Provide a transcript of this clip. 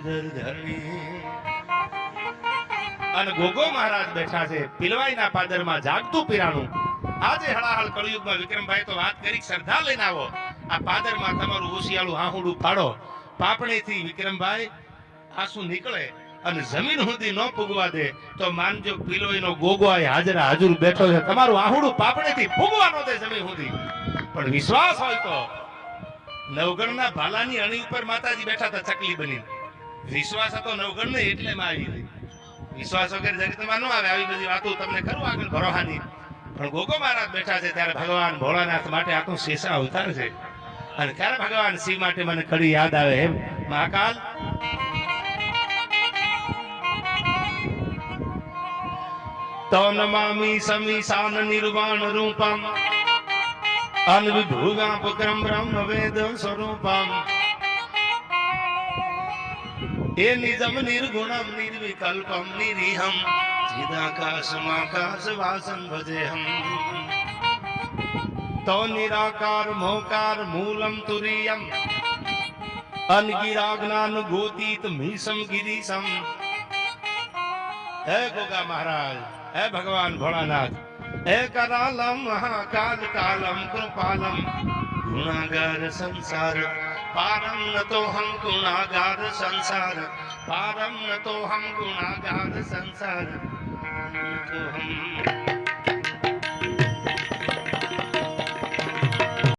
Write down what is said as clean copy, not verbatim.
ગુર્જર ધરણી અને ગોગો મહારાજ બેઠા છે પિલવાઈના પાદરમાં જાગતું પીરાણું. આજે હળાહળ કળિયુગમાં વિક્રમભાઈ તો વાત કરી શ્રદ્ધા લઈને આવો આ પાદરમાં તમારું ઓશિયાળું આહુડું પાડો. પાપણીથી વિક્રમભાઈ આંસુ નીકળે અને જમીન સુધી ન પૂગવા દે તો માનજો પિલોઈનો ગોગો આ હાજરા હાજર બેઠો છે. તમારું આહુડું પાપણીથી પૂગવા ન દે જમીન સુધી. પણ વિશ્વાસ હોય તો નવગણના ભાલાની અણી ઉપર માતાજી બેઠા હતા ચકલી બની. વિશ્વાસ હતો નવગણ ને એટલે માં આવી. વિશ્વાસ વગર જગતમાં ન આવે. આવી બધી વાતો તમને કરું આગળ ભરોહાની. પણ ગોગો મહારાજ બેઠા છે ત્યારે ભગવાન ભોળાનાથ માટે આખું શેષા અવતાર છે. અને ત્યારે ભગવાન શિવ માટે મને કડી યાદ આવે એમ મહાકાલ તો નમામિ સમીશાન નિર્વાણ રૂપમ અનવિભુગા પુત્રમ બ્રહ્મ વેદ સ્વરૂપમ એ નિજમ નિર્ગુણમ નિર્વિકલ્પમ નિરીહમ ચિદાકાશમાકાશ વાસં ભજેહમ તો નિરાકાર મોકાર મૂલમ તુરીયમ અનગિરાજ્ઞાન ગોતીત મીસમ ગિરીશમ. હે ગોગા મહારાજ, હે ભગવાન ભોળાનાથ, હે કરાલમ મહાકાલ કાલમ કૃપાલમ ગુણાગાર સંસાર પારમ નતો હમ ગુણાગાર સંસાર પારમ નતો હમ ગુણાગાર સંસાર નતો હમ